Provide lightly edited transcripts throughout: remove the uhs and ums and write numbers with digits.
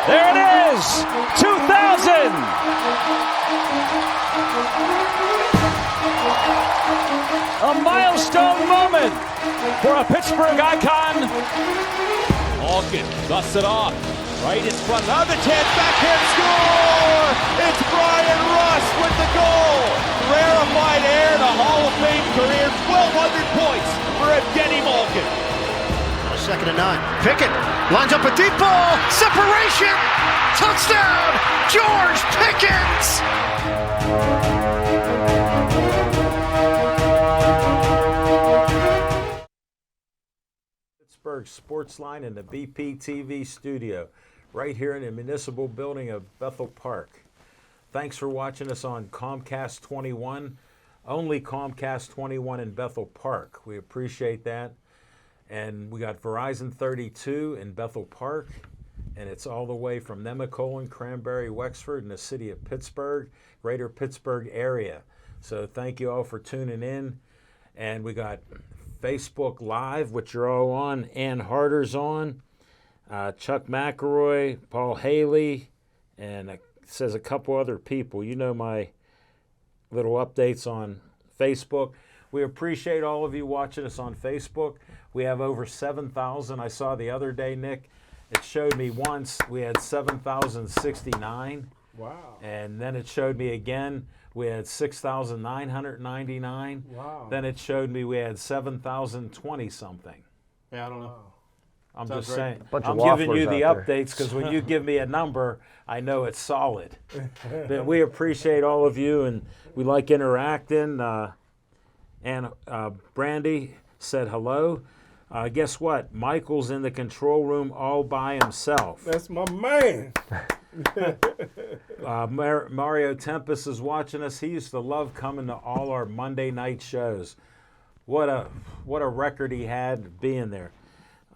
There it is, 2000. A milestone moment for a Pittsburgh icon. Malkin dusts it off. Right in front. Another chance. Backhand score! It's Brian Rust with the goal. Rarefied air to Hall of Fame career. 1,200 points for Evgeny Malkin. 2nd and 9. Pickett lines up a deep ball. Separation. Touchdown. George Pickens. Pittsburgh Sportsline in the BPTV studio, right here in the municipal building of Bethel Park. Thanks for watching us on Comcast 21, only Comcast 21 in Bethel Park. We appreciate that. And we got Verizon 32 in Bethel Park, and it's all the way from Nemacolin, Cranberry, Wexford, and the city of Pittsburgh, greater Pittsburgh area. So thank you all for tuning in. And we got Facebook Live, which you're all on. Ann Harder's on. Chuck McElroy, Paul Haley, and it says a couple other people. You know my little updates on Facebook. We appreciate all of you watching us on Facebook. We have over 7,000. I saw the other day, Nick, it showed me once we had 7,069. Wow. And then it showed me again we had 6,999. Wow. Then it showed me we had 7,020 something. Yeah, I don't know. I'm Sounds just saying. Bunch I'm of giving you wafflers the out there. updates because when you give me a number, I know it's solid. But we appreciate all of you, and we like interacting. And Brandy said hello. Guess what? Michael's in the control room all by himself. That's my man. Mario Tempest is watching us. He used to love coming to all our Monday night shows. What a record he had being there.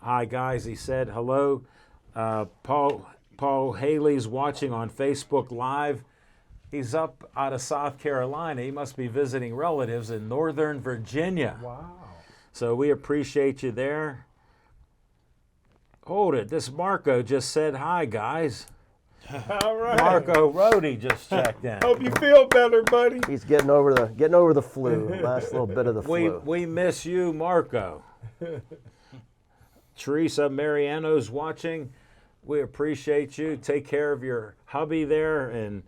Hi guys, he said hello. Paul Haley's watching on Facebook Live. He's up out of South Carolina. He must be visiting relatives in Northern Virginia. Wow. So we appreciate you there. Hold it. This Marco just said hi, guys. All right. Marco Rody just checked in. Hope you feel better, buddy. He's getting over the flu. Last little bit of the flu. We miss you, Marco. Teresa Mariano's watching. We appreciate you. Take care of your hubby there, and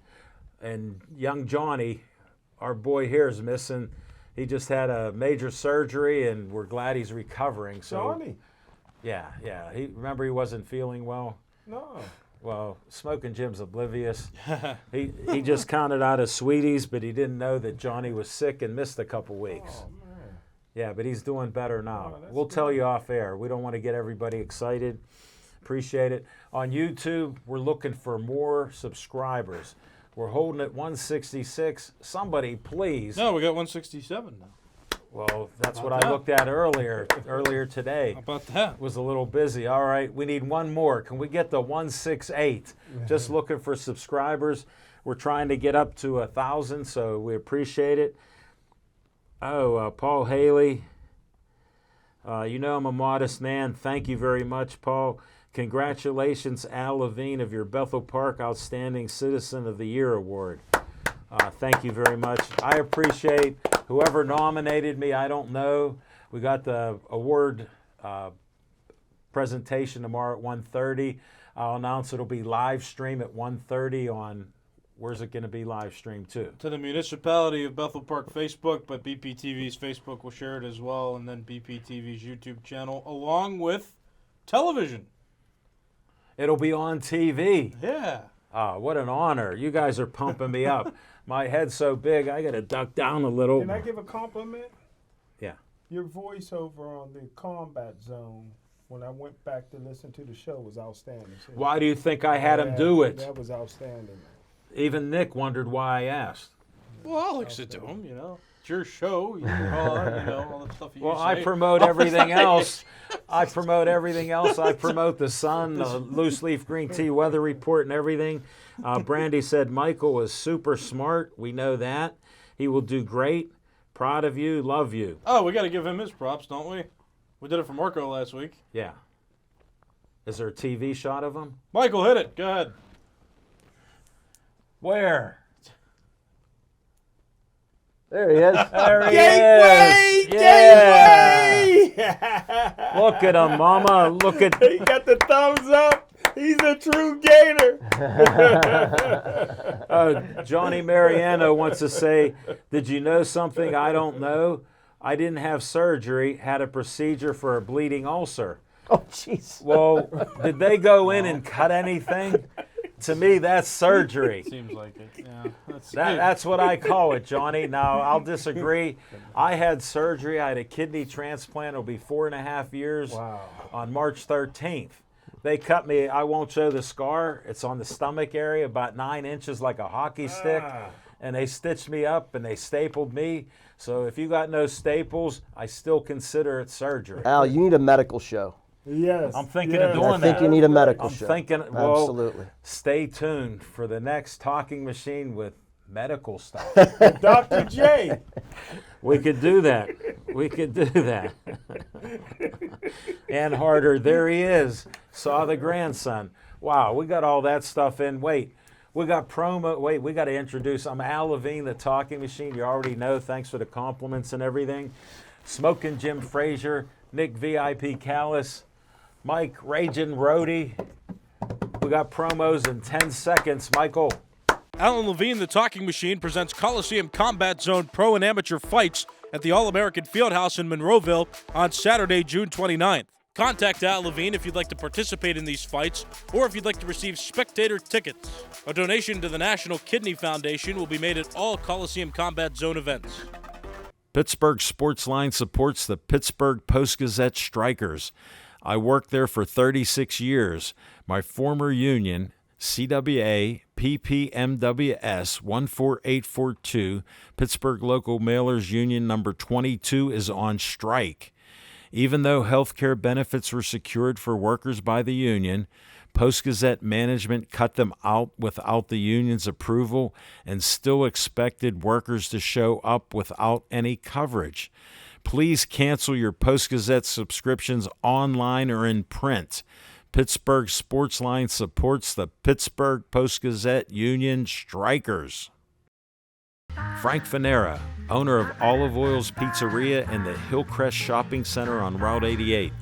young Johnny, our boy here, is missing. He just had a major surgery, and we're glad he's recovering. So, Johnny. Yeah. Remember he wasn't feeling well. No. Well, Smoking Jim's oblivious. He just counted out his sweeties, but he didn't know that Johnny was sick and missed a couple weeks. Oh, man. Yeah, but he's doing better now. Oh, that's We'll tell you off air. We don't want to get everybody excited. Appreciate it. On YouTube, we're looking for more subscribers. We're holding at 166. Somebody, please. No, we got 167 now. Well, that's what About I that? looked at earlier today. How about that? Was a little busy. All right, we need one more. Can we get to 168? Just looking for subscribers. We're trying to get up to 1,000, so we appreciate it. Oh, Paul Haley. You know I'm a modest man. Thank you very much, Paul. Congratulations, Al Levine, of your Bethel Park Outstanding Citizen of the Year Award. Thank you very much. I appreciate whoever nominated me. I don't know. We got the award presentation tomorrow at 1:30. I'll announce it'll be live stream at 1:30 on, where's it going to be live streamed to? To the Municipality of Bethel Park Facebook, but BPTV's Facebook will share it as well, and then BPTV's YouTube channel, along with television. It'll be on TV. Yeah. What an honor. You guys are pumping me up. My head's so big, I got to duck down a little. Can I give a compliment? Yeah. Your voiceover on the Combat Zone, when I went back to listen to the show, was outstanding. Why do you think I had him do it? That was outstanding. Even Nick wondered why I asked. Well, I'll listen to him, It's your show. You can call on, all the stuff you Well, say. I promote everything else. I promote everything else. I promote the Sun, the Loose Leaf Green Tea Weather Report, and everything. Brandy said Michael is super smart. We know that. He will do great. Proud of you. Love you. Oh, we got to give him his props, don't we? We did it for Marco last week. Yeah. Is there a TV shot of him? Michael, hit it. Go ahead. Where? There he is. There he is. Gateway! Yeah. Look at him, Mama. Look at. He got the thumbs up. He's a true Gator. Johnny Mariano wants to say, did you know something I don't know? I didn't have surgery, had a procedure for a bleeding ulcer. Oh, jeez. Well, did they go in and cut anything? To me, that's surgery. Seems like it. Yeah. That's what I call it, Johnny. Now, I'll disagree. I had surgery. I had a kidney transplant. It'll be 4.5 years on March 13th. They cut me. I won't show the scar. It's on the stomach area, about 9 inches, like a hockey stick. And they stitched me up and they stapled me. So if you got no staples, I still consider it surgery. Al, you need a medical show. Yes. I'm thinking of doing I think that. you need a medical I'm show. thinking, well, Absolutely. stay tuned for the next talking machine with medical stuff. Dr. J. We could do that. We could do that. And Harder, there he is. Saw the grandson. Wow, we got all that stuff in. Wait, we got promo. Wait, we got to introduce. I'm Al Levine, the talking machine. You already know. Thanks for the compliments and everything. Smoking Jim Frazier, Nick VIP Callis, Mike Ragin Rhodey. We got promos in 10 seconds. Michael. Alan Levine, the Talking Machine, presents Coliseum Combat Zone pro and amateur fights at the All-American Fieldhouse in Monroeville on Saturday, June 29th. Contact Al Levine if you'd like to participate in these fights or if you'd like to receive spectator tickets. A donation to the National Kidney Foundation will be made at all Coliseum Combat Zone events. Pittsburgh Sportsline supports the Pittsburgh Post-Gazette Strikers. I worked there for 36 years. My former union, CWA PPMWS 14842, Pittsburgh Local Mailers Union number 22, is on strike. Even though health care benefits were secured for workers by the union, Post-Gazette management cut them out without the union's approval and still expected workers to show up without any coverage. Please cancel your Post-Gazette subscriptions online or in print. Pittsburgh Sportsline supports the Pittsburgh Post-Gazette Union Strikers. Frank Fanera, owner of Olive Oil's Pizzeria and the Hillcrest Shopping Center on Route 88.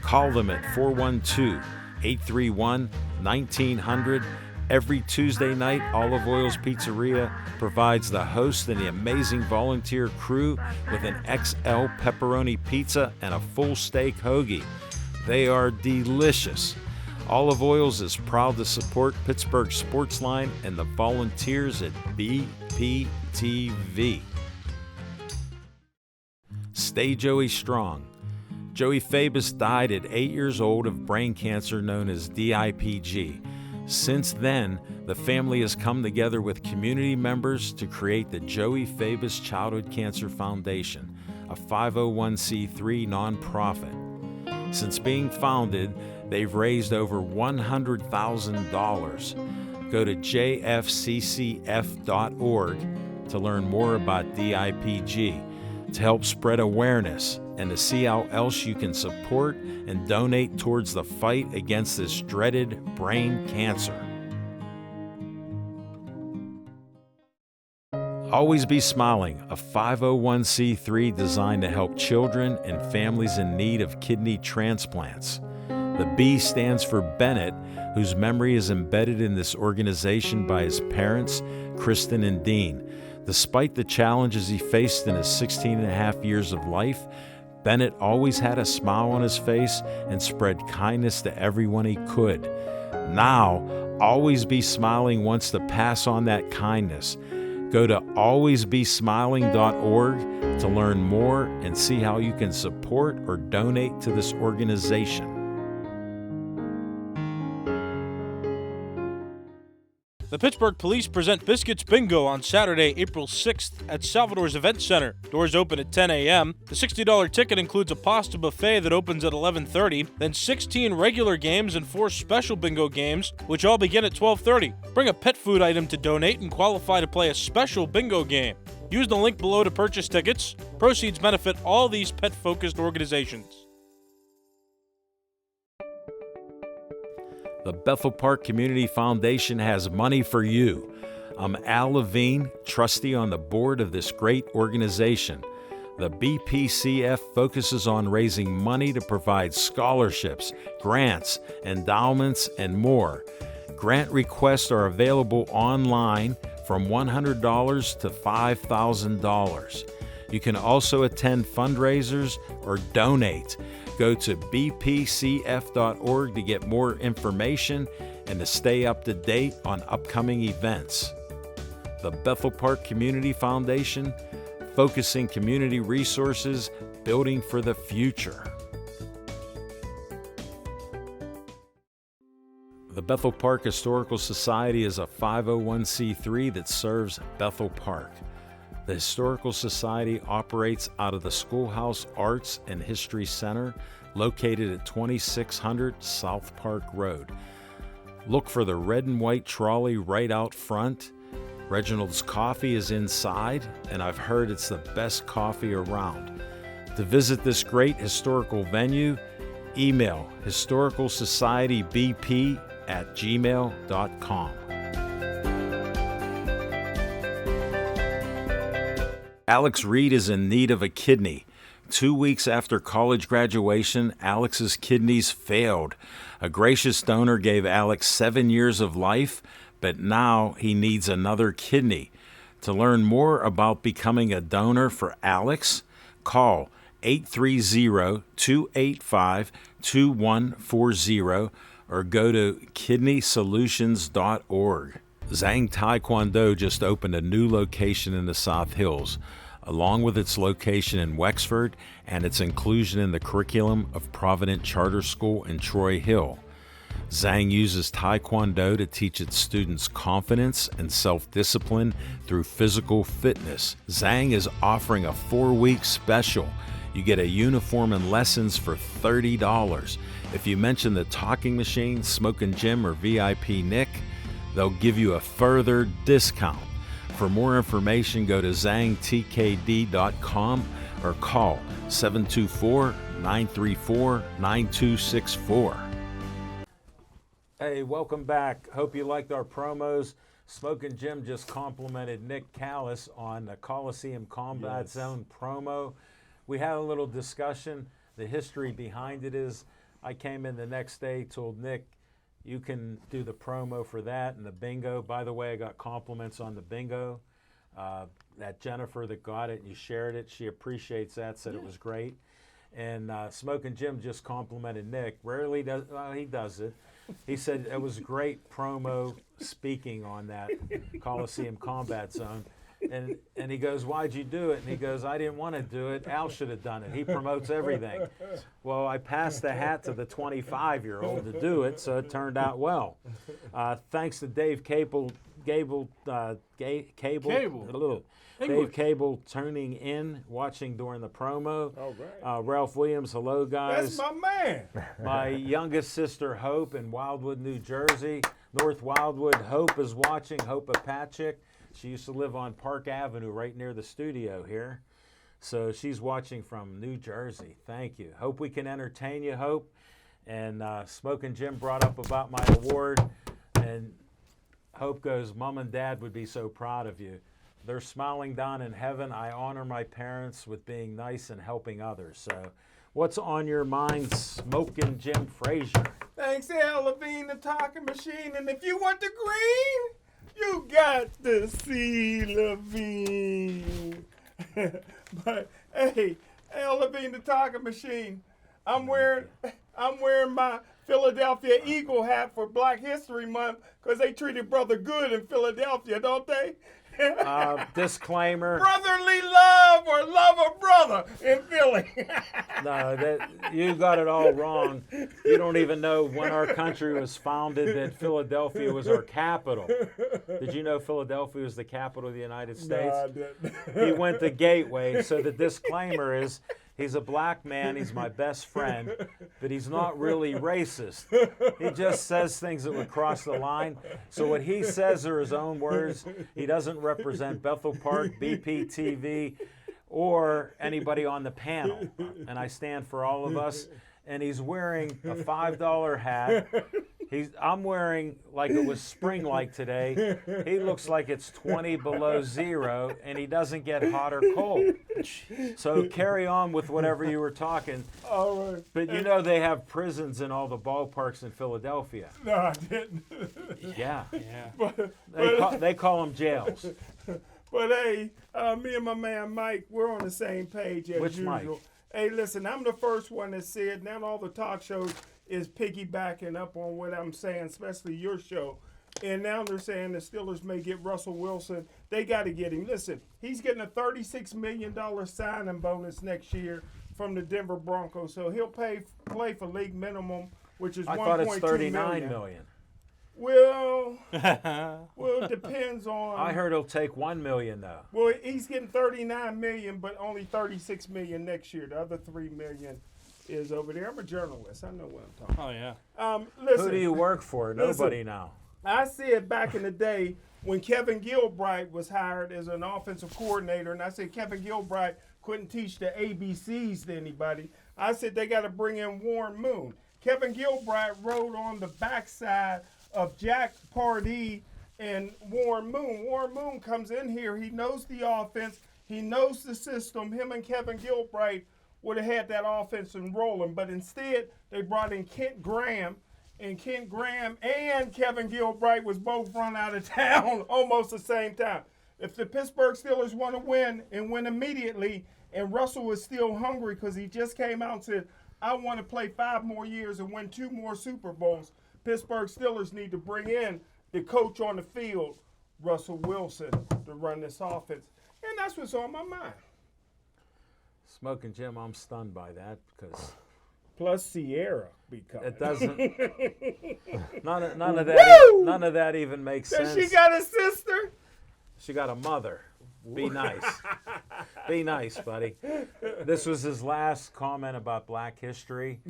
Call them at 412-831-1900. Every Tuesday night, Olive Oil's Pizzeria provides the host and the amazing volunteer crew with an XL pepperoni pizza and a full steak hoagie. They are delicious. Olive Oils is proud to support Pittsburgh Sportsline and the volunteers at BPTV. Stay Joey strong. Joey Fabus died at 8 years old of brain cancer known as DIPG. Since then, the family has come together with community members to create the Joey Fabus Childhood Cancer Foundation, a 501c3 nonprofit. Since being founded, they've raised over $100,000. Go to jfccf.org to learn more about DIPG, to help spread awareness, and to see how else you can support and donate towards the fight against this dreaded brain cancer. Always Be Smiling, a 501c3 designed to help children and families in need of kidney transplants. The B stands for Bennett, whose memory is embedded in this organization by his parents, Kristen and Dean. Despite the challenges he faced in his 16 and a half years of life, Bennett always had a smile on his face and spread kindness to everyone he could. Now, Always Be Smiling wants to pass on that kindness. Go to alwaysbesmiling.org to learn more and see how you can support or donate to this organization. The Pittsburgh Police present Biscuits Bingo on Saturday, April 6th at Salvador's Event Center. Doors open at 10 a.m. The $60 ticket includes a pasta buffet that opens at 11:30, then 16 regular games and 4 special bingo games, which all begin at 12:30. Bring a pet food item to donate and qualify to play a special bingo game. Use the link below to purchase tickets. Proceeds benefit all these pet-focused organizations. The Bethel Park Community Foundation has money for you. I'm Al Levine, trustee on the board of this great organization. The BPCF focuses on raising money to provide scholarships, grants, endowments, and more. Grant requests are available online from $100 to $5,000. You can also attend fundraisers or donate. Go to bpcf.org to get more information and to stay up to date on upcoming events. The Bethel Park Community Foundation, focusing community resources, building for the future. The Bethel Park Historical Society is a 501c3 that serves Bethel Park. The Historical Society operates out of the Schoolhouse Arts and History Center, located at 2600 South Park Road. Look for the red and white trolley right out front. Reginald's Coffee is inside, and I've heard it's the best coffee around. To visit this great historical venue, email historicalsocietybp@gmail.com. Alex Reed is in need of a kidney. 2 weeks after college graduation, Alex's kidneys failed. A gracious donor gave Alex 7 years of life, but now he needs another kidney. To learn more about becoming a donor for Alex, call 830-285-2140 or go to kidneysolutions.org. Zhang Taekwondo just opened a new location in the South Hills, along with its location in Wexford and its inclusion in the curriculum of Provident Charter School in Troy Hill. Zhang uses Taekwondo to teach its students confidence and self-discipline through physical fitness. Zhang is offering a 4-week special. You get a uniform and lessons for $30. If you mention the Talking Machine, Smokin' Jim, or VIP Nick, they'll give you a further discount. For more information, go to zhangtkd.com or call 724-934-9264. Hey, welcome back. Hope you liked our promos. Smokin' Jim just complimented Nick Callis on the Coliseum Combat Zone promo. We had a little discussion. The history behind it is I came in the next day, told Nick, you can do the promo for that and the bingo. By the way, I got compliments on the bingo. That Jennifer that got it and you shared it, she appreciates that, said it was great. And Smokin' Jim just complimented Nick. Rarely does, he does it. He said it was great promo speaking on that Coliseum Combat Zone. And he goes, why'd you do it? And he goes, I didn't want to do it. Al should have done it. He promotes everything. Well, I passed the hat to the 25-year-old to do it, so it turned out well. Thanks to Dave Cable Dave Cable tuning in, watching during the promo. All right. Ralph Williams, hello guys. That's my man. My youngest sister Hope in Wildwood, New Jersey. North Wildwood, Hope is watching. Hope Apachick. She used to live on Park Avenue right near the studio here. So she's watching from New Jersey. Thank you. Hope we can entertain you, Hope. And Smokin' Jim brought up about my award. And Hope goes, Mom and Dad would be so proud of you. They're smiling down in heaven. I honor my parents with being nice and helping others. So what's on your mind, Smokin' Jim Frazier? Thanks, Al Levine, the Talking Machine. And if you want the green, you got the C. Levine. But hey, Al Levine, the Talking Machine. I'm wearing my Philadelphia Eagle hat for Black History Month because they treated brother good in Philadelphia, don't they? Disclaimer. Brotherly love or love of brother in Philly. No, you got it all wrong. You don't even know when our country was founded that Philadelphia was our capital. Did you know Philadelphia was the capital of the United States? No, I didn't. He went to Gateway, so the disclaimer is he's a black man, he's my best friend, but he's not really racist. He just says things that would cross the line. So what he says are his own words. He doesn't represent Bethel Park, BPTV, or anybody on the panel. And I stand for all of us. And he's wearing a $5 hat. I'm wearing like it was spring like today. He looks like it's 20 below zero, and he doesn't get hot or cold. So carry on with whatever you were talking. All right. But you know they have prisons in all the ballparks in Philadelphia. No, I didn't. Yeah. but, They call them jails. But hey, me and my man Mike, we're on the same page as Which usual. Mike? Hey, listen, I'm the first one that said now all the talk shows is piggybacking up on what I'm saying, especially your show. And now they're saying the Steelers may get Russell Wilson. They got to get him. Listen, he's getting a $36 million signing bonus next year from the Denver Broncos. So he'll play for league minimum, which is I 1.2 thought it's 39 million. Well, it depends on. I heard he'll take $1 million though. Well, he's getting $39 million, but only $36 million next year. The other $3 million is over there. I'm a journalist. I know what I'm talking about. Oh, yeah. Listen, Who do you work for? Nobody now. I said back in the day when Kevin Gilbride was hired as an offensive coordinator, and I said Kevin Gilbride couldn't teach the ABCs to anybody. I said they got to bring in Warren Moon. Kevin Gilbride rode on the backside of Jack Pardee and Warren Moon. Warren Moon comes in here. He knows the offense. He knows the system. Him and Kevin Gilbride would have had that offense rolling. But instead, they brought in Kent Graham. And Kent Graham and Kevin Gilbride was both run out of town almost the same time. If the Pittsburgh Steelers want to win and win immediately, and Russell is still hungry because he just came out and said, I want to play 5 more years and win 2 more Super Bowls, Pittsburgh Steelers need to bring in the coach on the field, Russell Wilson, to run this offense. And that's what's on my mind. Smoking Jim, I'm stunned by that because Plus Sierra because it doesn't. none of that even makes sense. She got a sister? She got a mother. Be nice. Be nice, buddy. This was his last comment about black history.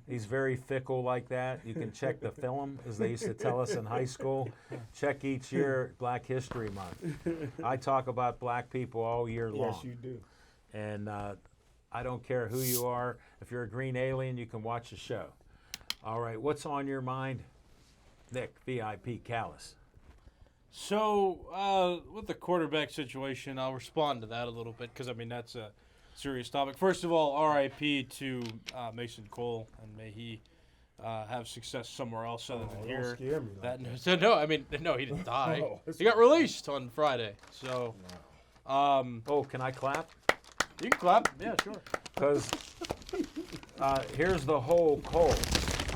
He's very fickle like that. You can check the film, as they used to tell us in high school. Check each year Black History Month. I talk about black people all year long. Yes, you do. And I don't care who you are. If you're a green alien, you can watch the show. All right, what's on your mind, Nick, VIP Callis? So, with the quarterback situation, I'll respond to that a little bit because, I mean, that's a serious topic. First of all, RIP to Mason Cole, and may he have success somewhere else other than here. Don't scare me like So, no, I mean, no, he didn't die. Oh, He got released on Friday. So, Oh, can I clap? you can clap. Yeah, sure. Because here's the whole Cole.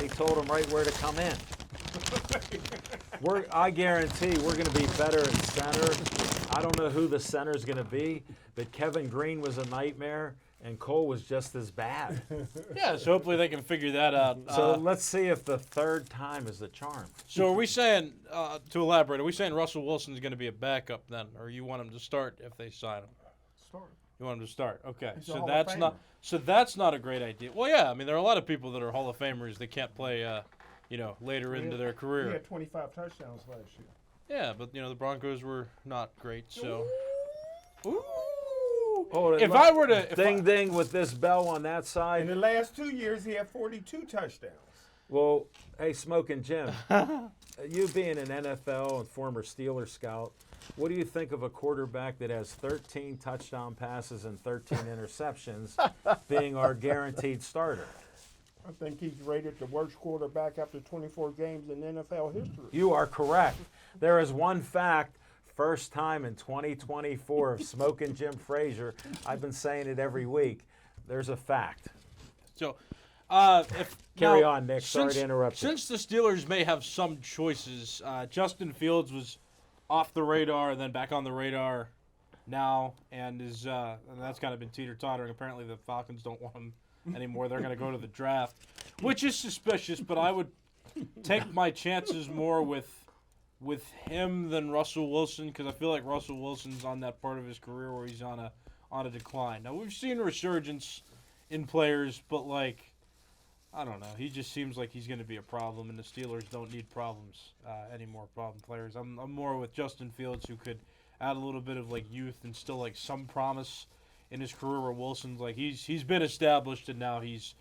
He told him right where to come in. I guarantee we're going to be better at center. I don't know who the center is going to be, but Kevin Green was a nightmare, and Cole was just as bad. Yeah, so hopefully they can figure that out. So let's see if the third time is the charm. So are we saying, to elaborate, are we saying Russell Wilson's going to be a backup then, or you want him to start if they sign him? Start. You want him to start? Okay, He's a so Hall of that's not Famer. that's not a great idea. Well, yeah, I mean there are a lot of people that are Hall of Famers that can't play, later into their He career. had 25 touchdowns last year. Yeah, but the Broncos were not great. So, Oh, if I were to, ding ding with this bell on that In side. the last 2 years, he had 42 touchdowns. Well, hey, Smoking Jim, you being an NFL and former Steeler scout, what do you think of a quarterback that has 13 touchdown passes and 13 interceptions being our guaranteed starter? I think he's rated the worst quarterback after 24 games in NFL history. You are correct. There is one fact, first time in 2024 of Smoking Jim Frazier. I've been saying it every week. There's a fact. so, Carry now, on, Nick. Sorry to interrupt you. Since the Steelers may have some choices, Justin Fields was off the radar and then back on the radar now, and and that's kind of been teeter-tottering. Apparently, the Falcons don't want him anymore. They're going to go to the draft, which is suspicious. But I would take my chances more with him than Russell Wilson because I feel like Russell Wilson's on that part of his career where he's on a decline. Now we've seen a resurgence in players, but I don't know. He just seems like he's going to be a problem, and the Steelers don't need problems anymore. Problem players. I'm more with Justin Fields, who could add a little bit of youth and still some promise in his career. Where Wilson's he's been established, and now he's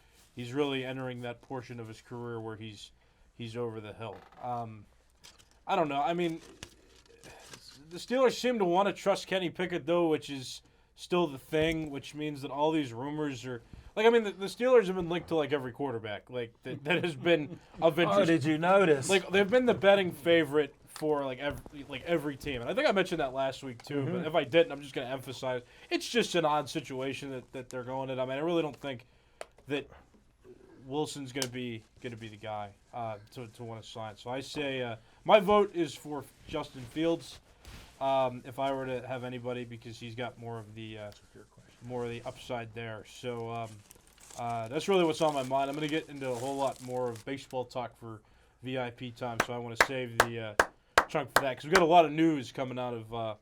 really entering that portion of his career where he's he's over the hill. I don't know. I mean, the Steelers seem to want to trust Kenny Pickett, though, which is still the thing, which means that all these rumors are like. I mean, the Steelers have been linked to like every quarterback, like that has been of interest. Oh, did you notice? Like they've been the betting favorite for every team, and I think I mentioned that last week too. But if I didn't, I'm just going to emphasize it's just an odd situation that they're going in. I mean, I really don't think that Wilson's going to be the guy to want to sign. So I say my vote is for Justin Fields. If I were to have anybody, because he's got more of the upside there. So that's really what's on my mind. I'm going to get into a whole lot more of baseball talk for VIP time, so I want to save the chunk for that, because we've got a lot of news coming out of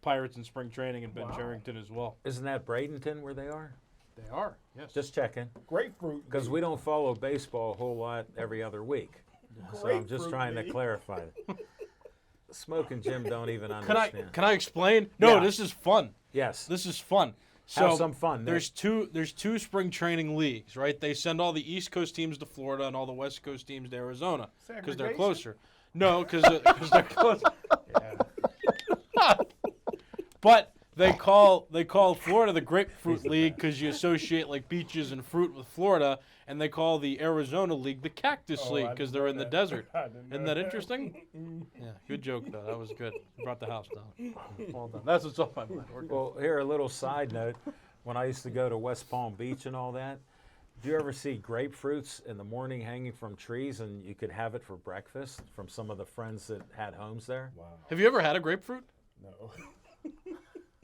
Pirates in spring training and Ben Cherington as well. Isn't that Bradenton where they are? They are, yes. Just checking. Grapefruit. Because we don't follow baseball a whole lot every other week. So I'm just trying to clarify it. Smoke and Jim don't even understand. Can I explain? No, Yeah. This is fun. Yes. This is fun. Have So some fun, Nick. There's two spring training leagues, right? They send all the East Coast teams to Florida and all the West Coast teams to Arizona because they're Segregation? closer. No, because they're close. But they call Florida the Grapefruit League because you associate like beaches and fruit with Florida, and they call the Arizona League the Cactus League because they're in the desert. Isn't that interesting? Yeah, good joke though. That was good. You brought the house down. Well done. That's what's off my mind. We're good. Well, here a little side note. When I used to go to West Palm Beach and all that, do you ever see grapefruits in the morning hanging from trees, and you could have it for breakfast from some of the friends that had homes there? Wow. Have you ever had a grapefruit? No.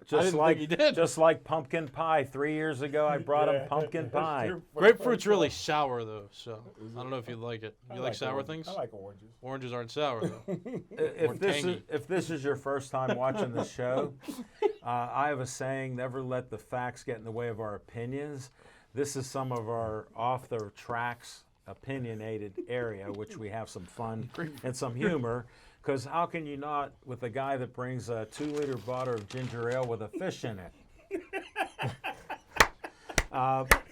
Just didn't like think you did. just like pumpkin pie. 3 years ago, I brought him pumpkin pie. Grapefruit's really sour though, so I don't know if you like it. You like sour orange. things? I like oranges. Oranges aren't sour though. If tangy. this is your first time watching the show, I have a saying: never let the facts get in the way of our opinions. This is some of our off the tracks opinionated area, which we have some fun and some humor. Because how can you not with a guy that brings a 2-liter bottle of ginger ale with a fish in it?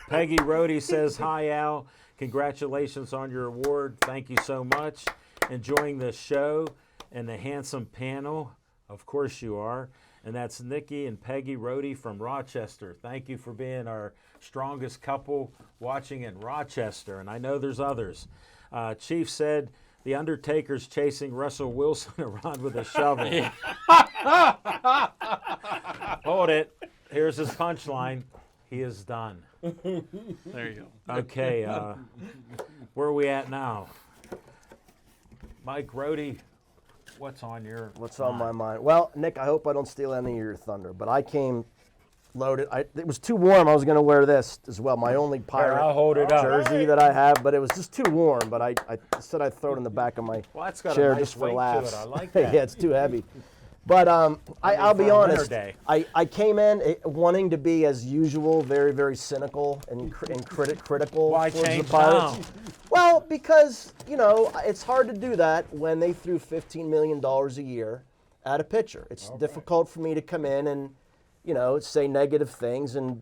Peggy Rohde says, "Hi Al, congratulations on your award. Thank you so much. Enjoying the show and the handsome panel. Of course you are." And that's Nikki and Peggy Rohde from Rochester. Thank you for being our strongest couple watching in Rochester. And I know there's others. Chief said, "The Undertaker's chasing Russell Wilson around with a shovel." Hold it. Here's his punchline. He is done. There you go. Okay, where are we at now? Mike Rohde, what's on your What's on my mind? Well, Nick, I hope I don't steal any of your thunder, but I came loaded. It was too warm. I was going to wear this as well, my only Pirate I'll hold it up. jersey that I have, but it was just too warm. But I said I'd throw it in the back of my Well, that's got a chair nice just for weight to laughs. it. I like that. Yeah, it's too heavy. But I'll be for a winter honest. day. I came in wanting to be, as usual, very, very cynical and critical Why towards the change Pirates. now? Well, because, it's hard to do that when they threw $15 million a year at a pitcher. It's difficult for me to come in and, say negative things and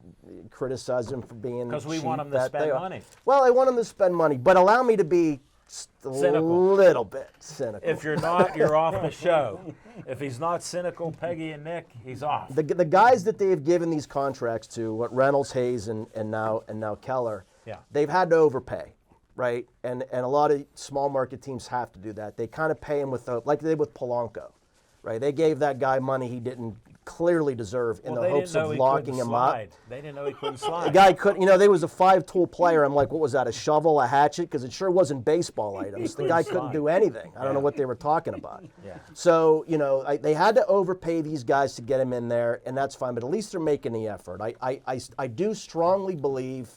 criticize them for being Because we cheap want them to that spend they are. money. Well, I want them to spend money, but allow me to be a Cynical. little bit cynical. If you're not, you're off the show. If he's not cynical, Peggy and Nick, he's off. The guys that they have given these contracts to, what Reynolds, Hayes, and now Keller, Yeah. they've had to overpay, right? And a lot of small market teams have to do that. They kind of pay him like they did with Polanco, right? They gave that guy money he didn't clearly deserve in Well, the they hopes didn't know of he locking couldn't him up. slide. They didn't know he couldn't The slide. guy couldn't, there was a 5-tool player. I'm like, what was that, a shovel, a hatchet? Because it sure wasn't baseball items. The guy couldn't slide. do anything. I don't know what they were talking about. Yeah. So, they had to overpay these guys to get him in there, and that's fine, but at least they're making the effort. I do strongly believe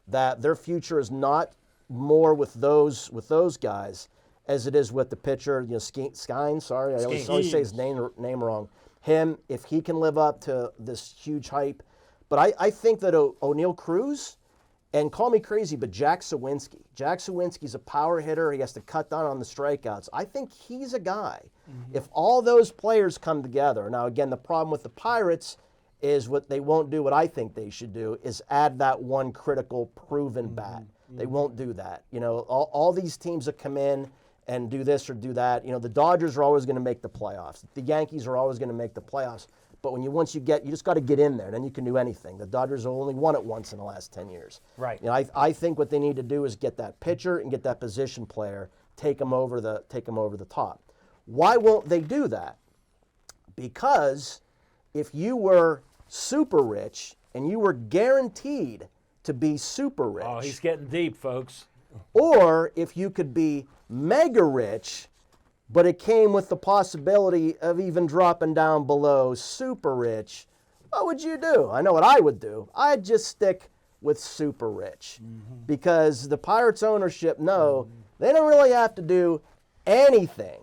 that their future is not more with those guys as it is with the pitcher, Skine, sorry, I always say his name wrong. Him, if he can live up to this huge hype. But I think that O'Neal Cruz, and call me crazy, but Jack Sawinski. Jack Sawinski's a power hitter. He has to cut down on the strikeouts. I think he's a guy. If all those players come together, now again, the problem with the Pirates is what they won't do, what I think they should do, is add that one critical proven bat. They won't do that. All these teams that come in and do this or do that. You know, the Dodgers are always going to make the playoffs. The Yankees are always going to make the playoffs. But once you just got to get in there, then you can do anything. The Dodgers have only won it once in the last 10 years. Right. You know, I think what they need to do is get that pitcher and get that position player, take them over the top. Why won't they do that? Because if you were super rich and you were guaranteed to be super rich, Oh, he's getting deep, folks. or if you could be mega rich, but it came with the possibility of even dropping down below super rich, what would you do? I know what I would do. I'd just stick with super rich because the Pirates ownership know they don't really have to do anything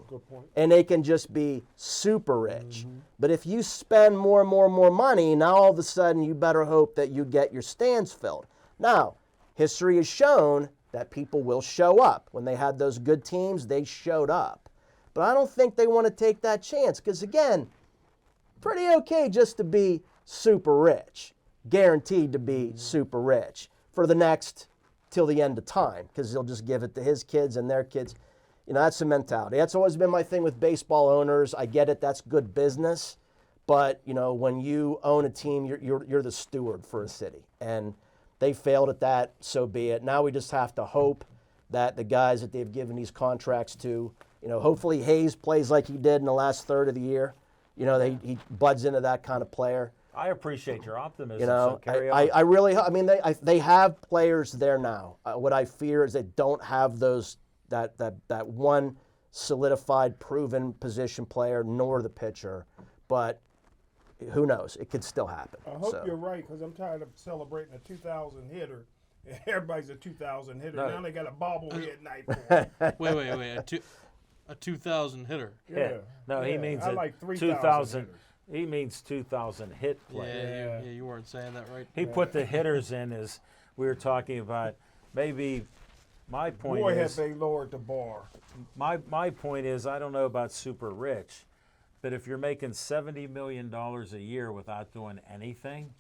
and they can just be super rich. But if you spend more and more and more money, now all of a sudden you better hope that you get your stands filled. Now, history has shown that people will show up. When they had those good teams, they showed up. But I don't think they want to take that chance because, again, pretty okay just to be super rich, guaranteed to be super rich for the next, till the end of time, because he'll just give it to his kids and their kids. You know, that's the mentality. That's always been my thing with baseball owners. I get it, that's good business. But, you know, when you own a team, you're the steward for a city. And they failed at that, so be it. Now we just have to hope that the guys that they've given these contracts to, you know, hopefully Hayes plays like he did in the last third of the year. You know, he buds into that kind of player. I appreciate your optimism. You know, so carry on. I really, I mean, they have players there now. What I fear is they don't have that one solidified, proven position player, nor the pitcher. But who knows? It could still happen. I hope you're right, because I'm tired of celebrating a 2,000 hitter. Everybody's a 2,000 hitter. No. Now they got a bobblehead night for it. Wait. A 2,000 hitter. Hit. No, he means I a like 3,000 2,000. hitters. He means 2,000 hit player. Yeah, you weren't saying that right. He put the hitters in as we were talking about. Maybe my point Boy, have is they lowered the bar. my point is I don't know about super rich, but if you're making $70 million a year without doing anything,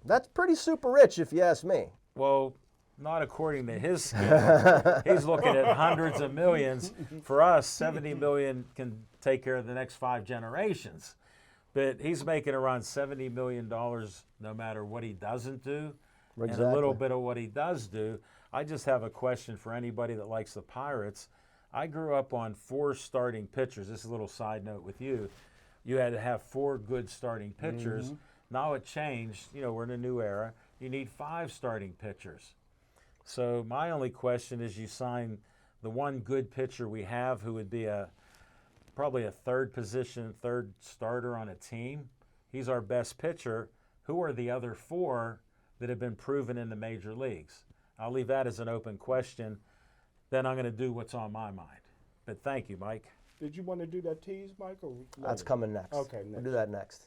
That's pretty super rich, if you ask me. well, not according to his scale. He's looking at hundreds of millions. For us, 70 million can take care of the next 5 generations. But he's making around $70 million no matter what he doesn't do, and a little Exactly. bit of what he does do. I just have a question for anybody that likes the Pirates. I grew up on 4 starting pitchers. This is a little side note with you. You had to have 4 good starting pitchers. Now it changed. You know, we're in a new era. You need 5 starting pitchers. So my only question is, you sign the one good pitcher we have, who would be probably a third starter on a team. He's our best pitcher. Who are the other 4 that have been proven in the major leagues? I'll leave that as an open question. Then I'm going to do what's on my mind. But thank you, Mike. Did you want to do that tease, Mike? Or That's later? coming next. Okay, We'll next. do that next.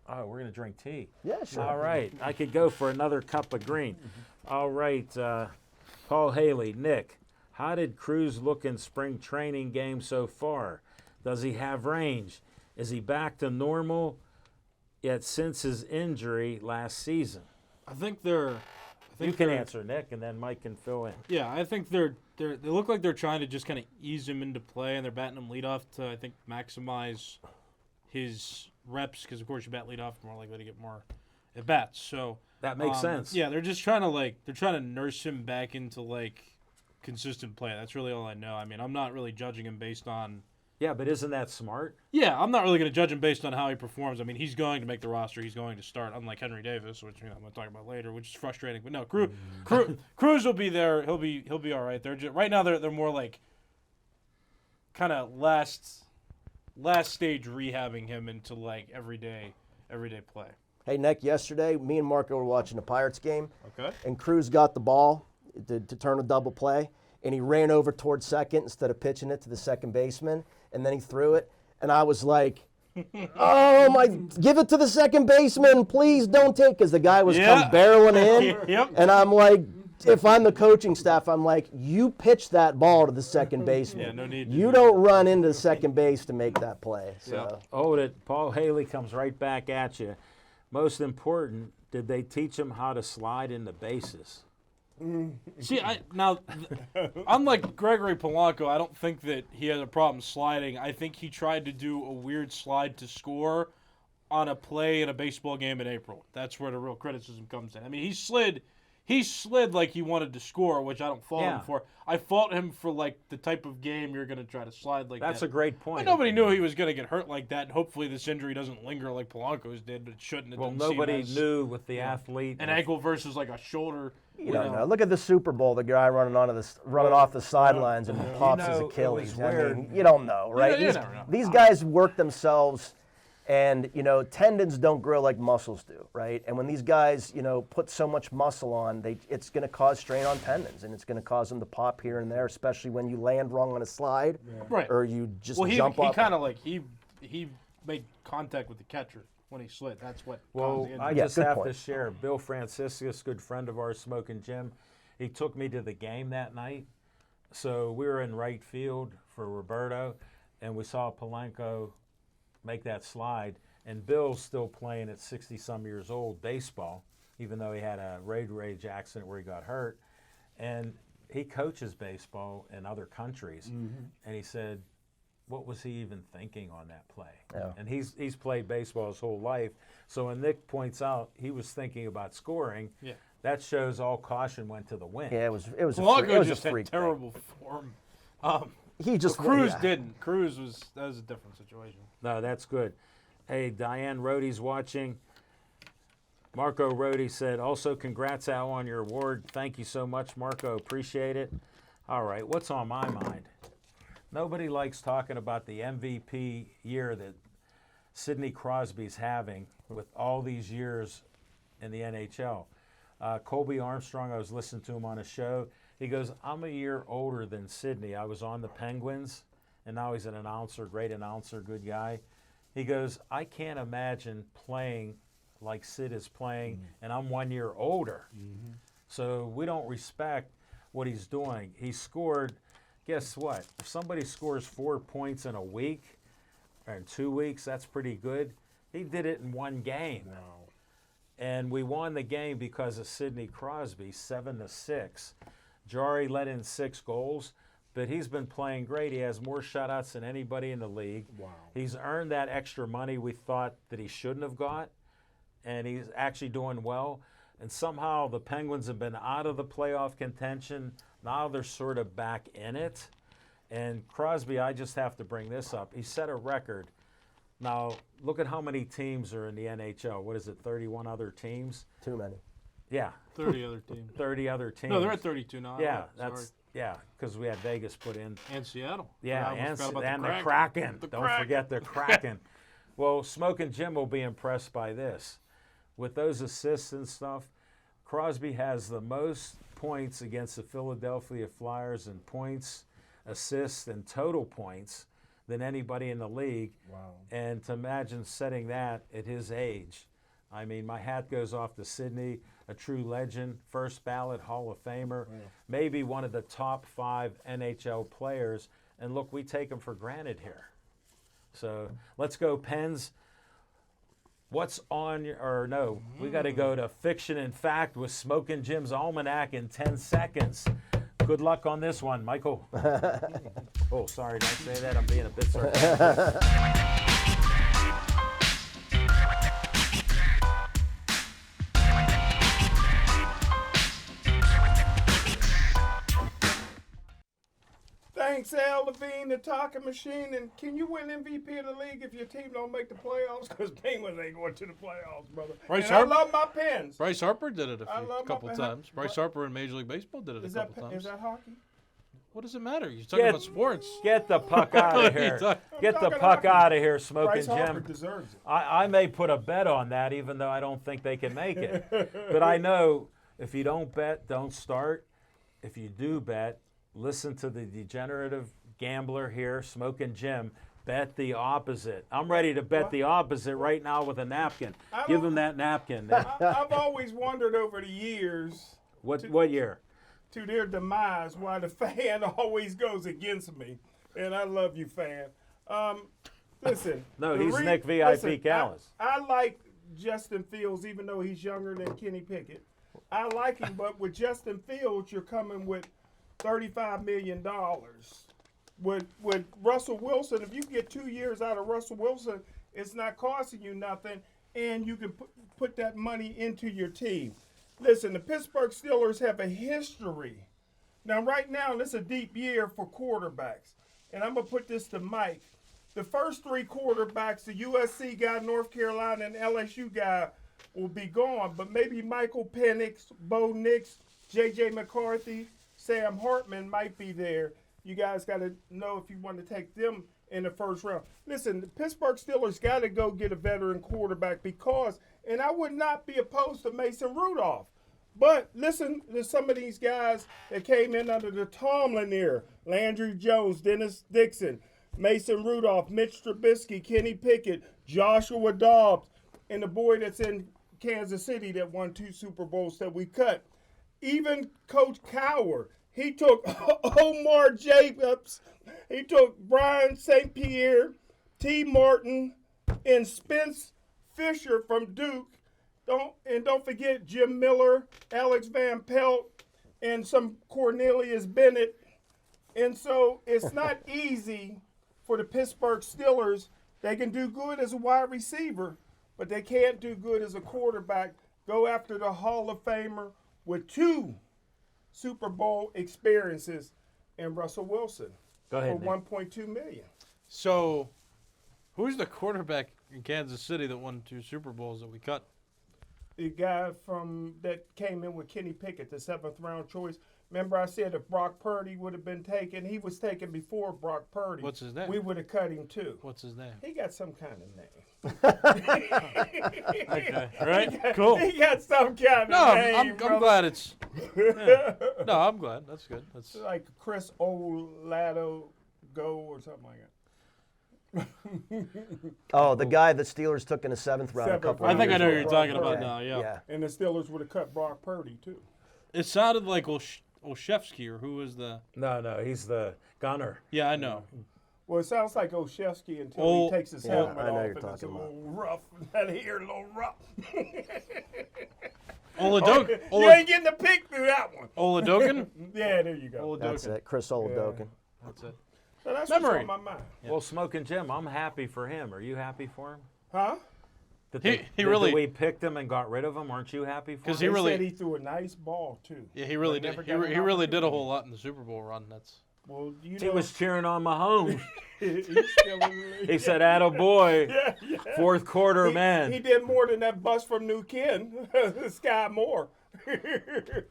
Oh, we're going to drink tea. Yeah, sure. All right. I could go for another cup of green. All right. Paul Haley, Nick, how did Cruz look in spring training game so far? Does he have range? Is he back to normal yet since his injury last season? I think they're. You can answer, Nick, and then Mike can fill in. Yeah, I think they look like they're trying to just kind of ease him into play, and they're batting him leadoff to, I think, maximize his reps, because of course you bat leadoff, more likely to get more at bats. So That makes sense. Yeah, they're just trying to nurse him back into consistent play. That's really all I know. I mean, I'm not really judging him based on. Yeah, but isn't that smart? Yeah, I'm not really going to judge him based on how he performs. I mean, he's going to make the roster. He's going to start, unlike Henry Davis, which I'm going to talk about later, which is frustrating. But no, Cruz will be there. He'll be all right. They're just, right now they're more like kind of last stage rehabbing him into everyday play. Hey, Nick, yesterday, me and Marco were watching the Pirates game. Okay. And Cruz got the ball to turn a double play, and he ran over towards second instead of pitching it to the second baseman, and then he threw it. And I was like, oh, my, give it to the second baseman. Please don't take, because the guy was come barreling in. Yep. And I'm like, if I'm the coaching staff, I'm like, you pitch that ball to the second baseman. Yeah, no need to You do don't run into second base to make that play. So. Hold it. Paul Haley comes right back at you. Most important, did they teach him how to slide in the bases? See, unlike Gregory Polanco, I don't think that he had a problem sliding. I think he tried to do a weird slide to score on a play in a baseball game in April. That's where the real criticism comes in. I mean, he slid like he wanted to score, which I don't fault him for. I fault him for like the type of game you're going to try to slide like that. That's a great point. But nobody knew he was going to get hurt like that. And hopefully this injury doesn't linger like Polanco's did, but it shouldn't. It Well, didn't seem nobody as knew with the athlete. an ankle versus like a shoulder. You don't know. Look at the Super Bowl. The guy running off the sidelines and pops his it was Achilles. weird. I mean, you don't know, right? you never know. These guys work themselves, and tendons don't grow like muscles do, right? And when these guys, put so much muscle on, it's going to cause strain on tendons, and it's going to cause them to pop here and there, especially when you land wrong on a slide, Right. or you just Well, jump he up. kind of like he made contact with the catcher when he slid. That's what Well, caused the I injury. just good have point. to share. Bill Franciscus, good friend of ours, Smoking Jim, he took me to the game that night. So we were in right field for Roberto, and we saw Polanco make that slide. And Bill's still playing at 60-some years old baseball, even though he had a road rage accident where he got hurt. And he coaches baseball in other countries. And he said, what was he even thinking on that play? Yeah. And he's played baseball his whole life. So when Nick points out he was thinking about scoring, Yeah. that shows all caution went to the wind. Yeah, it was a Polanco freak, just had freak thing. terrible form. He just Cruz yeah. didn't. Cruz that was a different situation. No, that's good. Hey, Diane Rohde's watching. Marco Rohde said, also congrats, Al, on your award. Thank you so much, Marco. Appreciate it. All right, what's on my mind? Nobody likes talking about the MVP year that Sidney Crosby's having with all these years in the NHL. Colby Armstrong, I was listening to him on a show. He goes, I'm a year older than Sidney. I was on the Penguins, and now he's an announcer, great announcer, good guy. He goes, I can't imagine playing like Sid is playing, and I'm 1 year older. So we don't respect what he's doing. He scored, guess what? If somebody scores 4 points in a week or in 2 weeks, that's pretty good. He did it in one game. And we won the game because of Sidney Crosby, 7-6. Jari let in 6 goals, but he's been playing great. He has more shutouts than anybody in the league. Wow. He's earned that extra money we thought that he shouldn't have got, and he's actually doing well. And somehow the Penguins have been out of the playoff contention. Now they're sort of back in it. And Crosby, I just have to bring this up. He set a record. Now, look at how many teams are in the NHL. What is it, 31 other teams? Too many. Yeah, 30 other teams. 30 other teams. No, they're at 32 now. Yeah, Sorry. because we had Vegas put in. And Seattle. Yeah, I almost and forgot about the Kraken. The Don't Kraken. forget the Kraken. Well, Smoking Jim will be impressed by this. With those assists and stuff, Crosby has the most points against the Philadelphia Flyers in points, assists, and total points than anybody in the league. Wow. And to imagine setting that at his age, I mean, my hat goes off to Sidney, a true legend, first ballot Hall of Famer, maybe one of the top 5 NHL players. And look, we take him for granted here. So let's go, Pens. What's on your, or no, we got to go to Fiction and Fact with Smoking Jim's Almanac in 10 seconds. Good luck on this one, Michael. Oh, sorry, don't say that. I'm being a bit sarcastic. Thanks, Al Levine, the talking machine. And can you win MVP of the league if your team don't make the playoffs? Because Penguins ain't going to the playoffs, brother. Bryce And I Harper- love my Pens. Bryce Harper did it I a love couple my- times. Bryce Harper in Major League Baseball did it Is a couple that times. hockey? What does it matter? You're talking about sports. Get the puck out of here. Get the talking puck hockey. out of here, Smoking Bryce Harper Jim. deserves it. I may put a bet on that, even though I don't think they can make it. But I know if you don't bet, don't start. If you do bet, listen to the degenerative gambler here, Smoking Jim. Bet the opposite. I'm ready to bet the opposite right now with a napkin. Give him that napkin. I've always wondered over the years, What year? to their demise, why the fan always goes against me. And I love you, fan. Listen. No, the he's Nick VIP listen, Callis. I like Justin Fields, even though he's younger than Kenny Pickett. I like him, but with Justin Fields, you're coming with $35 million. With Russell Wilson, if you get 2 years out of Russell Wilson, it's not costing you nothing, and you can put that money into your team. Listen, the Pittsburgh Steelers have a history. Now, right now, this is a deep year for quarterbacks, and I'm going to put this to Mike. The first three quarterbacks, the USC guy, North Carolina, and LSU guy, will be gone, but maybe Michael Penix, Bo Nix, J.J. McCarthy, Sam Hartman might be there. You guys got to know if you want to take them in the first round. Listen, the Pittsburgh Steelers got to go get a veteran quarterback because, and I would not be opposed to Mason Rudolph, but listen to some of these guys that came in under the Tomlin era: Landry Jones, Dennis Dixon, Mason Rudolph, Mitch Trubisky, Kenny Pickett, Joshua Dobbs, and the boy that's in Kansas City that won 2 Super Bowls that we cut. Even Coach Cowher, he took Omar Jacobs, he took Brian St. Pierre, T. Martin, and Spence Fisher from Duke. Don't forget Jim Miller, Alex Van Pelt, and some Cornelius Bennett. And so it's not easy for the Pittsburgh Steelers. They can do good as a wide receiver, but they can't do good as a quarterback. Go after the Hall of Famer with 2 Super Bowl experiences in Russell Wilson. Go ahead, for Nick. $1.2 million. So, who's the quarterback in Kansas City that won 2 Super Bowls that we cut? The guy that came in with Kenny Pickett, the 7th round choice. Remember I said if Brock Purdy would have been taken, he was taken before Brock Purdy. What's his name? We would have cut him too. What's his name? He got some kind of name. Okay, right? Cool. He got some kind No, of name. I'm brother. glad it's. Yeah. No, I'm glad. That's good. That's Like Chris Olado Go or something like that. Oh, the guy the Steelers took in the 7th round a Seventh couple I of think I years know who ago. you're talking Brock about Purdy. now. Yeah. Yeah. And the Steelers would have cut Brock Purdy too. It sounded like Olszewski, or who was the? No, he's the gunner. Yeah, I know. Well, it sounds like Olszewski until Oh, he takes his yeah, helmet I know off you're and it's a talking about. little rough. That hair a little rough. Oladokin. You ain't getting the pick through that one. Oladokin. Yeah, there you go. That's Oladokin. it. Chris Oladokin. That's it. So that's Memory. what's on my mind. Well, Smoking Jim, I'm happy for him. Are you happy for him? Huh? That He really- we picked him and got rid of him. Aren't you happy for him? 'Cause They he really- said he threw a nice ball too. Yeah, he really But did. never He, got an he really did a opportunity. whole lot in the Super Bowl run. That's. Well, you He know, was cheering on Mahomes. he's still in the league. He said, "Attaboy, yeah. fourth quarter He man." did more than that bust from New Ken, Sky Moore. I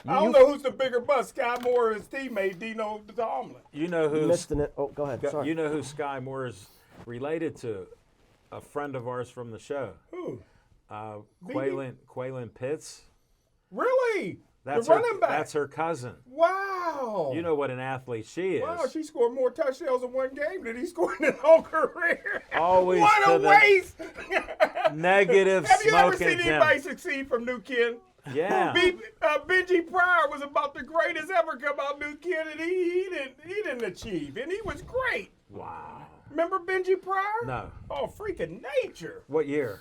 don't know who's the bigger bust, Sky Moore or his teammate Dino Tomlin. You know who? Missed it. Oh, go ahead. Sorry. You know who Sky Moore is related to? A friend of ours from the show, Who? Quaylen Pitts. Really? That's the her, running back. That's her cousin. Wow. You know what an athlete she is. Wow, she scored more touchdowns in one game than he scored in his whole career. Always what to a the waste. Negative Have you ever Smoking seen Jim. anybody succeed from New Ken? Yeah. Benji Pryor was about the greatest ever come out New Ken, and he didn't achieve, and he was great. Wow. Remember Benji Pryor? No. Oh, freaking nature. What year?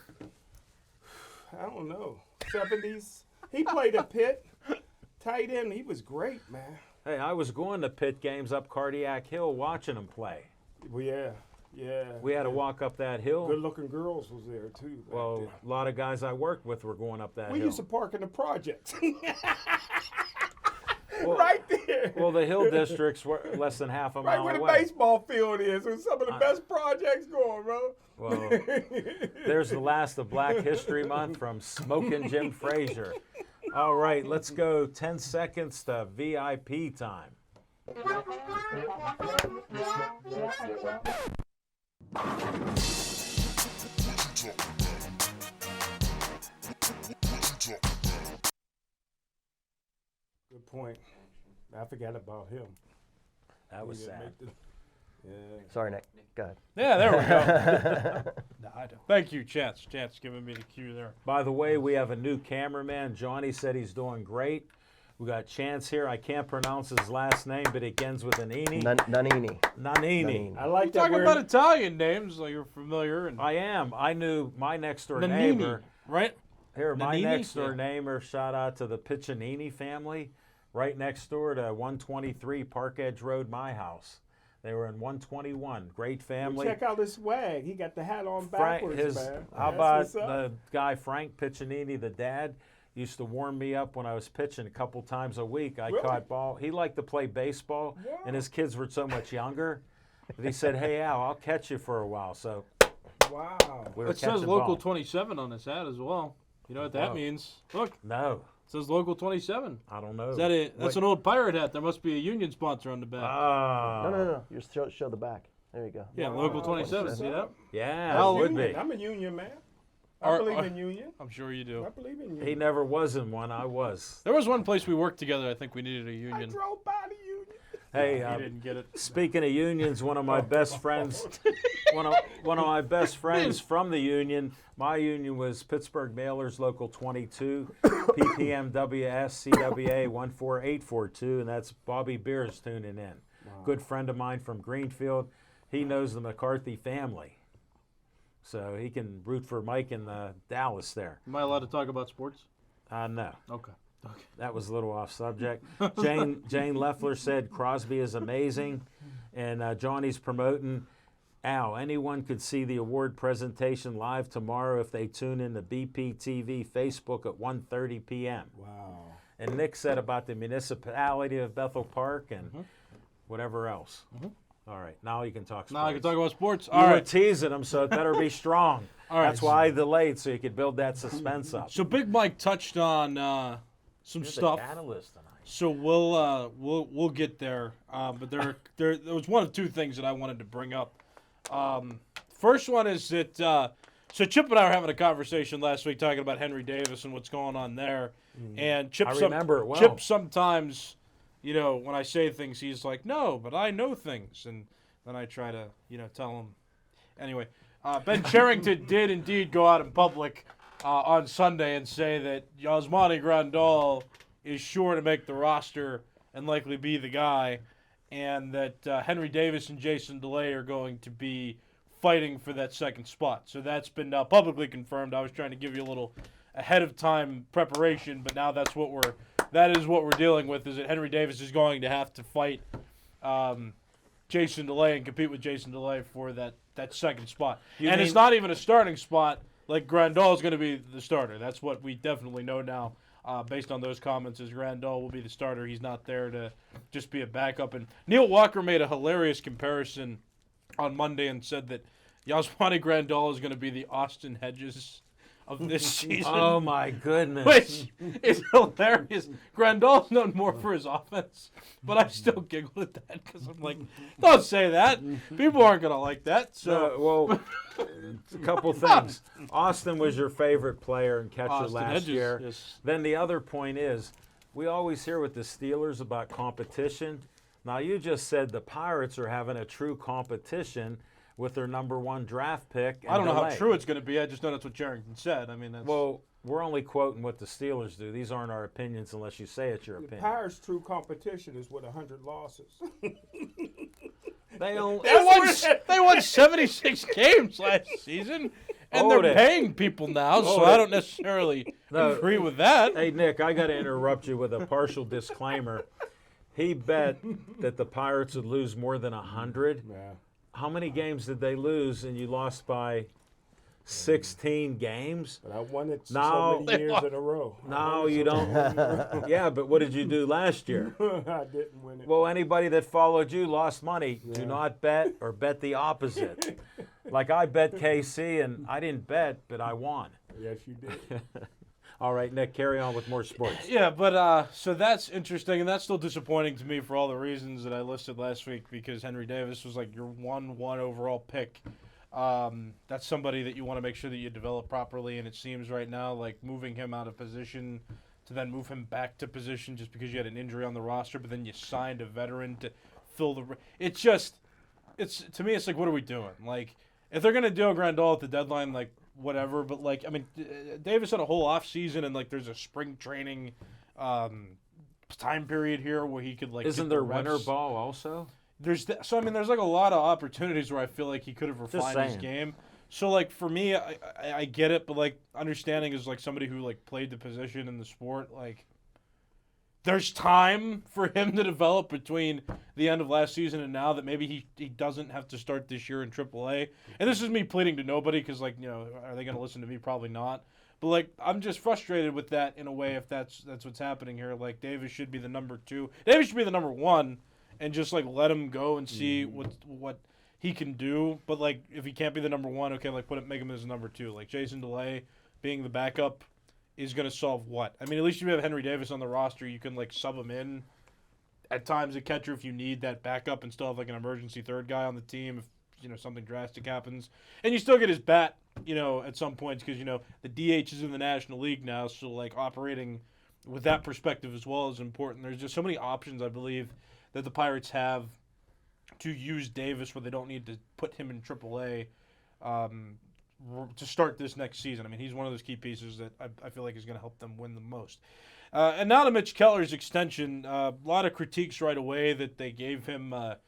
I don't know. 70s. He played at Pitt. Tight end. He was great, man. Hey, I was going to Pitt games up Cardiac Hill watching them play. Well, yeah. We had to walk up that hill. Good-looking girls was there, too. back Well, then. a lot of guys I worked with were going up that We hill. used to park in the projects. Well- right there. Well, the hill districts were less than half a Right mile where the away. baseball field is. With some of the best projects going, bro. Well, there's the last of Black History Month from Smoking Jim Frazier. All right, let's go 10 seconds to VIP time. Good point. I forgot about him. That was He didn't sad. make the- Sorry, Nick. Go ahead. Yeah, there we go. No, I don't. Thank you, Chance. Chance giving me the cue there. By the way, we have a new cameraman. Johnny said he's doing great. We got Chance here. I can't pronounce his last name, but it begins with an Eni. Nanini. Nanini. I like that Talking word. about Italian names, like you're familiar, and I am. I knew my next door Nannini, neighbor. right? Here, my Nannini? next door Yeah. neighbor, shout out to the Piccinini family, right next door to 123 Park Edge Road, my house. They were in 121. Great family. Check out his swag. He got the hat on Frank, backwards, man. how That's about what's up. the guy Frank Piccinini, the dad, used to warm me up when I was pitching a couple times a week. I Really? caught ball. He liked to play baseball, and his kids were so much younger. But he said, "Hey Al, I'll catch you for a while." So Wow. we were It says catching local ball. 27 on his hat as well. You know what that Wow. means? Look, No, it says local 27. I don't know. Is that it? That's an old pirate hat. There must be a union sponsor on the back. Oh, No. You show the back. There you go. yeah, local 27. See that? yeah, Well, it would Union. be. I'm a union man. I Are- believe are- in union. I'm sure you do. I believe in He union. never was in one. I was. There was one place we worked together. I think we needed a I union. drove by the union. Hey, He didn't get it. speaking of unions, one of my best friends, one of my best friends from the union. My union was Pittsburgh Mailers Local 22, PPMWS CWA 14842, and that's Bobby Beers tuning in. Good friend of mine from Greenfield. He knows the McCarthy family, so he can root for Mike in Dallas there. Am I allowed to talk about sports? No. Okay. That was a little off subject. Jane Leffler said Crosby is amazing, and Johnny's promoting. Al, anyone could see the award presentation live tomorrow if they tune in to BPTV Facebook at 1:30 p.m. Wow. And Nick said about the municipality of Bethel Park and whatever else. All right, now you can talk sports. Now I can talk about sports. You All were right. teasing him, so it better be strong. All right. That's why I delayed, so you could build that suspense up. So Big Mike touched on some You're stuff. the catalyst tonight. So we'll get there. But there was one of two things that I wanted to bring up. First one is that so Chip and I were having a conversation last week talking about Henry Davis and what's going on there. And Chip, I remember it well. Chip sometimes, when I say things, he's like, "No, but I know things," and then I try to, tell him. Anyway, Ben Cherington did indeed go out in public on Sunday and say that Yasmani Grandal is sure to make the roster and likely be the guy, and that Henry Davis and Jason DeLay are going to be fighting for that second spot. So that's been publicly confirmed. I was trying to give you a little ahead of time preparation, but now that is what we're dealing with, is that Henry Davis is going to have to fight Jason DeLay and compete with Jason DeLay for that second spot. And it's not even a starting spot. Like, Grandal is going to be the starter. That's what we definitely know now, based on those comments, is Grandal will be the starter. He's not there to just be a backup. And Neil Walker made a hilarious comparison on Monday and said that Yasmani Grandal is going to be the Austin Hedges of this season. Oh my goodness! Which is hilarious. Grandal's known more for his offense, but I still giggle at that because I'm like, don't say that. People aren't going to like that. So, Well, a couple things. Austin was your favorite player and catcher Austin last Hedges, year. yes. Then the other point is, we always hear with the Steelers about competition. Now you just said the Pirates are having a true competition with their number one draft pick. I don't know how DeLay. true it's going to be. I just know that's what Charrington said. I mean, that's Well, we're only quoting what the Steelers do. These aren't our opinions unless you say it's your The opinion. Pirates' true competition is with 100 losses. They only, they won 76 games last season, and Hold they're it. paying people now, so Hold I it. don't necessarily No. agree with that. Hey, Nick, I got to interrupt you with a partial disclaimer. He bet that the Pirates would lose more than 100. Yeah. How many games did they lose and you lost by 16 games? But I won it No. so many years in a row. No, you don't. Yeah, but what did you do last year? I didn't win it. Well, anybody that followed you lost money. Do not bet or bet the opposite. Like I bet KC and I didn't bet, but I won. Yes, you did. All right, Nick, carry on with more sports. Yeah, but so that's interesting, and that's still disappointing to me for all the reasons that I listed last week, because Henry Davis was like your 1 overall pick. That's somebody that you want to make sure that you develop properly, and it seems right now like moving him out of position to then move him back to position just because you had an injury on the roster, but then you signed a veteran to fill the. It's to me, it's like, what are we doing? Like, if they're gonna do a Grandal at the deadline, like, whatever, but like, I mean, Davis had a whole off season, and like, there's a spring training time period here where he could like. Isn't get there the reps. winter ball also? There's like a lot of opportunities where I feel like he could have refined his saying. game. So, like, for me, I get it, but, like, understanding is, like, somebody who, like, played the position in the sport, like, there's time for him to develop between the end of last season and now that maybe he doesn't have to start this year in AAA. And this is me pleading to nobody because, like, you know, are they going to listen to me? Probably not. But, like, I'm just frustrated with that in a way if that's what's happening here. Like, Davis should be the number 2. Davis should be the number 1 and just, like, let him go and see what he can do. But, like, if he can't be the number 1, okay, like, make him as number 2. Like, Jason DeLay being the backup is going to solve what? I mean, at least you have Henry Davis on the roster. You can, like, sub him in at times at catcher if you need that backup and still have, like, an emergency third guy on the team if, you know, something drastic happens. And you still get his bat, you know, at some points because, you know, the DH is in the National League now. So, like, operating with that perspective as well is important. There's just so many options, I believe, that the Pirates have to use Davis where they don't need to put him in AAA to start this next season. I mean, he's one of those key pieces that I feel like is going to help them win the most. And now to Mitch Keller's extension. A lot of critiques right away that they gave him a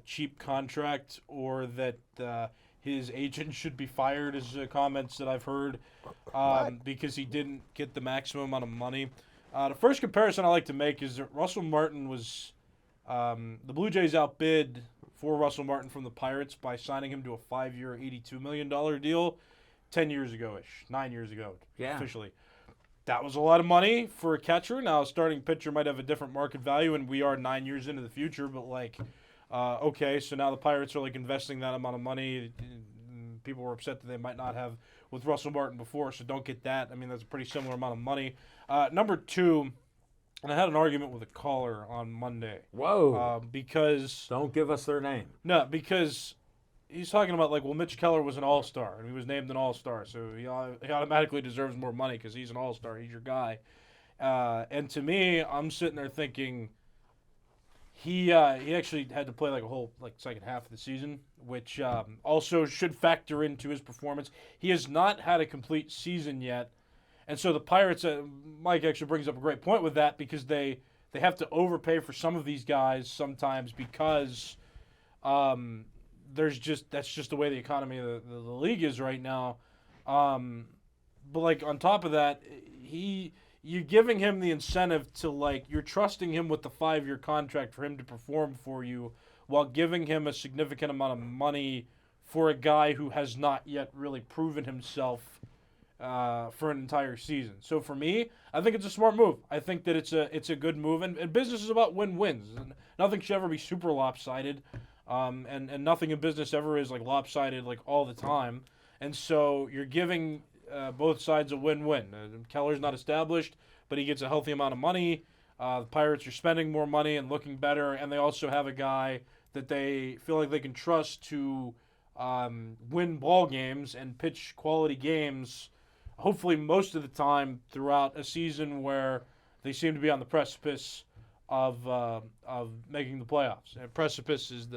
cheap contract or that his agent should be fired is comments that I've heard because he didn't get the maximum amount of money. The first comparison I like to make is that Russell Martin was the Blue Jays outbid for Russell Martin from the Pirates by signing him to a 5-year, $82 million deal 10 years ago-ish, 9 years ago officially. That was a lot of money for a catcher. Now, a starting pitcher might have a different market value, and we are 9 years into the future, but, like, okay, so now the Pirates are, like, investing that amount of money. People were upset that they might not have with Russell Martin before, so don't get that. I mean, that's a pretty similar amount of money. Number 2, and I had an argument with a caller on Monday. Whoa. Because... Don't give us their name. No, because he's talking about, like, well, Mitch Keller was an all-star, and he was named an all-star, so he automatically deserves more money because he's an all-star. He's your guy. And to me, I'm sitting there thinking he actually had to play, like, a whole, like, second half of the season, which also should factor into his performance. He has not had a complete season yet. And so the Pirates, Mike actually brings up a great point with that because they have to overpay for some of these guys sometimes because that's just the way the economy of the league is right now. But, like, on top of that, you're giving him the incentive to, like, you're trusting him with the 5-year contract for him to perform for you while giving him a significant amount of money for a guy who has not yet really proven himself for an entire season. So for me, I think it's a smart move. I think that it's a good move, and business is about win-wins. And nothing should ever be super lopsided, and nothing in business ever is, like, lopsided, like, all the time. And so you're giving both sides a win-win. Keller's not established, but he gets a healthy amount of money. The Pirates are spending more money and looking better, and they also have a guy that they feel like they can trust to win ball games and pitch quality games, hopefully most of the time throughout a season where they seem to be on the precipice of making the playoffs. And precipice is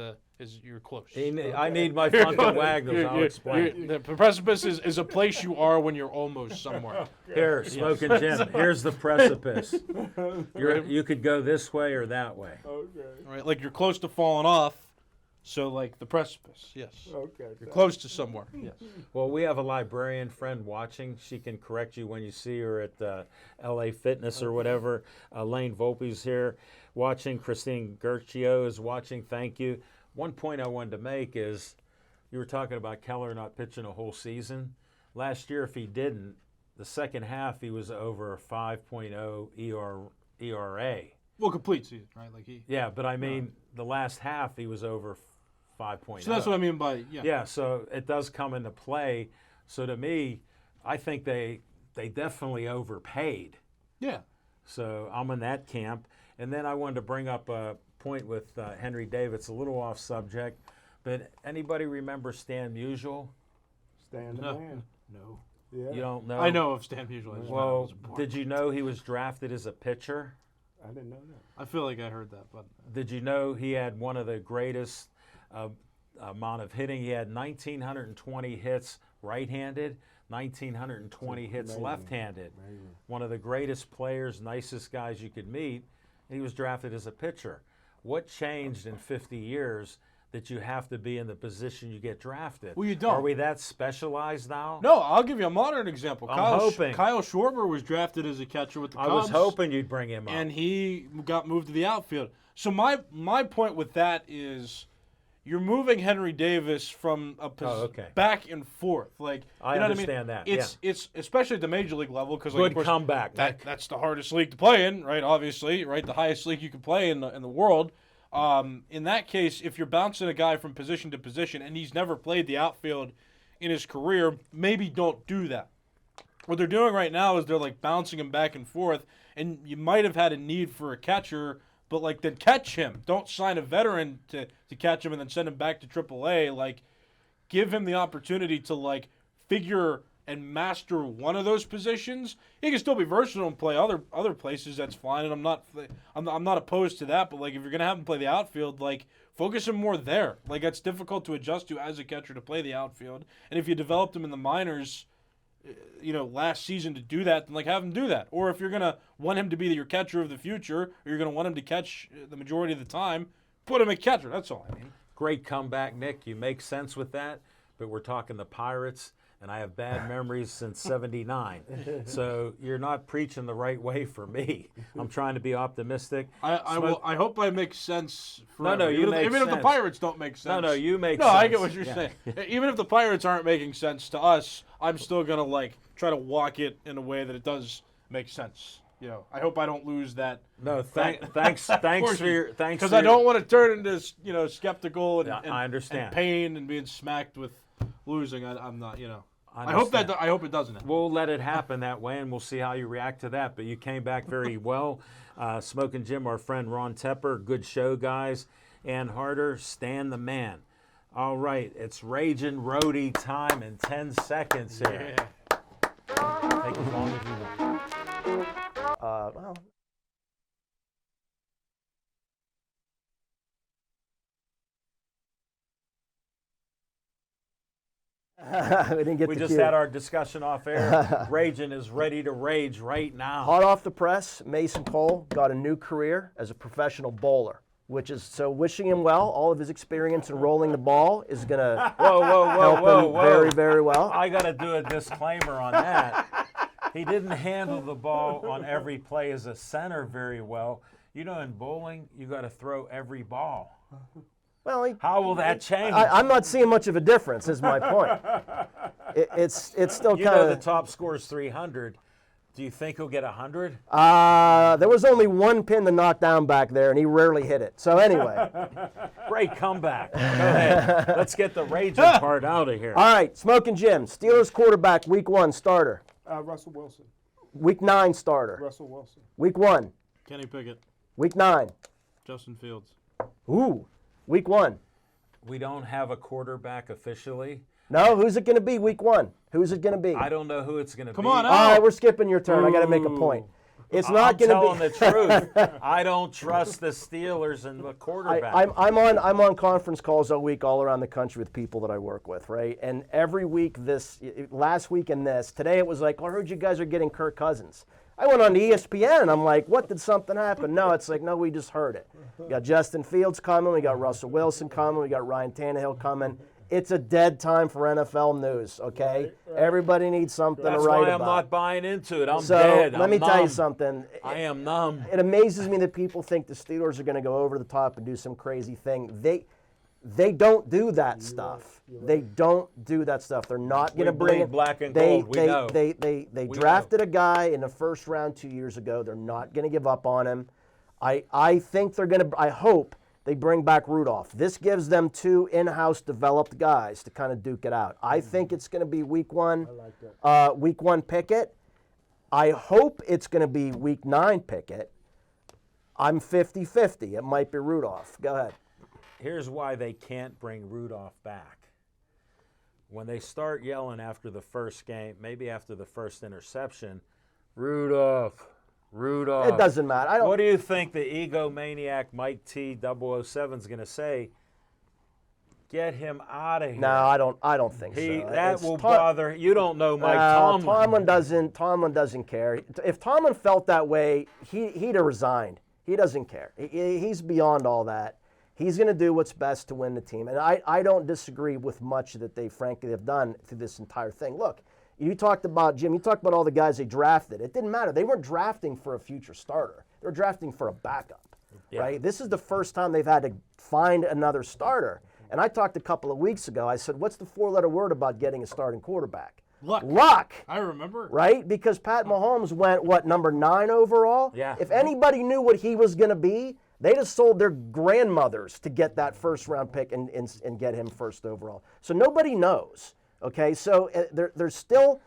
you're close. I need my Funko Wagnalls. I'll explain. The precipice is a place you are when you're almost somewhere. Here, Smoking Jim. Here's the precipice. You could go this way or that way. Okay. Right, like you're close to falling off. So, like, the precipice, yes. Okay. You're close to somewhere, yes. Well, we have a librarian friend watching. She can correct you when you see her at LA Fitness or whatever. Lane Volpe's here watching. Christine Gercio is watching. Thank you. One point I wanted to make is you were talking about Keller not pitching a whole season. Last year, if he didn't, the second half he was over a 5.0 ERA. Well, complete season, right? Like Yeah, but I mean, the last half he was over 5.0. So that's what I mean by, Yeah, so it does come into play. So to me, I think they definitely overpaid. Yeah. So I'm in that camp. And then I wanted to bring up a point with Henry Davis, a little off subject. But anybody remember Stan Musial? Stan the No. man. No. Yeah. You don't know? I know of Stan Musial. Well, did you know he was drafted as a pitcher? I didn't know that. I feel like I heard that, but Did you know he had one of the greatest amount of hitting? He had 1,920 hits right-handed, 1,920 hits Amazing. left-handed. Amazing. One of the greatest players, nicest guys you could meet. He was drafted as a pitcher. What changed in 50 years that you have to be in the position you get drafted. Well, you don't. Are we that specialized now? No, I'll give you a modern example. I'm hoping. Kyle Schwarber was drafted as a catcher with the Cubs. I was hoping you'd bring him up. And he got moved to the outfield. So my point with that is you're moving Henry Davis from a back and forth. Like, I you know understand what I that. mean? It's especially at the major league level because Good comeback. That's the hardest league to play in, right? Obviously, right? The highest league you can play in the world. In that case, if you're bouncing a guy from position to position and he's never played the outfield in his career, maybe don't do that. What they're doing right now is they're like bouncing him back and forth, and you might have had a need for a catcher, but like then catch him. Don't sign a veteran to catch him and then send him back to AAA. Like, give him the opportunity to like figure and master one of those positions. He can still be versatile and play other places. That's fine, and I'm not opposed to that. But like, if you're gonna have him play the outfield, like focus him more there. Like, that's difficult to adjust to as a catcher to play the outfield. And if you developed him in the minors, last season to do that, then like have him do that. Or if you're gonna want him to be your catcher of the future, or you're gonna want him to catch the majority of the time, put him at catcher. That's all I mean. Great comeback, Nick. You make sense with that, but we're talking the Pirates. And I have bad memories since '79, so you're not preaching the right way for me. I'm trying to be optimistic. I hope I make sense. No, you make even sense. if the Pirates don't make sense. No, you make sense. No, I get what you're saying. Even if the Pirates aren't making sense to us, I'm still gonna like try to walk it in a way that it does make sense. I hope I don't lose that. No, thanks for your because I don't want to turn into skeptical and I understand. And pain and being smacked with losing. I'm not. I hope it doesn't. We'll let it happen that way, and we'll see how you react to that. But you came back very well. Smoking Jim, our friend Ron Tepper, good show, guys. Ann Harder, Stan the man. All right, it's Raging Roadie time in 10 seconds here. Yeah. Take as long as you want. Well. We just had our discussion off air. Raging is ready to rage right now. Hot off the press, Mason Cole got a new career as a professional bowler, which is so wishing him well. All of his experience in rolling the ball is going to help him very, very well. I got to do a disclaimer on that. He didn't handle the ball on every play as a center very well. In bowling, you got to throw every ball. Well, how will that change? I'm not seeing much of a difference. Is my point. It's still kind of the top score is 300. Do you think he'll get 100? There was only one pin to knock down back there, and he rarely hit it. So anyway, great comeback. Go ahead. Let's get the raging part out of here. All right, Smoking Jim, Steelers quarterback, Week 1 starter. Russell Wilson. Week 9 starter. Russell Wilson. Week 1. Kenny Pickett. Week 9. Justin Fields. Ooh. Week 1. We don't have a quarterback officially. No, who's it going to be week 1? Who's it going to be? I don't know who it's going to be. Come on, all right, we're skipping your turn. I got to make a point. It's not going to be. I'm telling the truth. I don't trust the Steelers and the quarterback. I'm on conference calls all week, all around the country with people that I work with, right? And every week, last week and today it was like, I heard you guys are getting Kirk Cousins. I went on to ESPN and I'm like, what, did something happen? No, it's like, no, we just heard it. We got Justin Fields coming, we got Russell Wilson coming, we got Ryan Tannehill coming. It's a dead time for NFL news, okay? Right. Everybody needs something to write about. That's why I'm not buying into it. I'm dead. Let me tell you something. I am numb. It amazes me that people think the Steelers are going to go over the top and do some crazy thing. They don't do that stuff. They don't do that stuff. They're not going to bring it. Black and gold. We know. They drafted a guy in the first round 2 years ago. They're not going to give up on him. I think they're going to. I hope they bring back Rudolph. This gives them 2 in-house developed guys to kind of duke it out. I think it's going to be week 1. I like that. Week 1 Pickett. I hope it's going to be week 9 Pickett. I'm 50-50. It might be Rudolph. Go ahead. Here's why they can't bring Rudolph back. When they start yelling after the first game, maybe after the first interception, Rudolph. It doesn't matter. What do you think the egomaniac Mike T. 007 is going to say? Get him out of here. No, I don't think so. That will bother. You don't know Mike Tomlin. Tomlin doesn't care. If Tomlin felt that way, he'd have resigned. He doesn't care. He's beyond all that. He's going to do what's best to win the team. And I don't disagree with much that they frankly have done through this entire thing. Look, you talked about, Jim, you talked about all the guys they drafted. It didn't matter. They weren't drafting for a future starter. They were drafting for a backup, right? This is the first time they've had to find another starter. And I talked a couple of weeks ago. I said, what's the four-letter word about getting a starting quarterback? Luck. I remember. Right? Because Pat Mahomes went, number 9 overall? Yeah. If anybody knew what he was going to be, they'd have sold their grandmothers to get that first-round pick and get him first overall. So nobody knows, okay? So there's still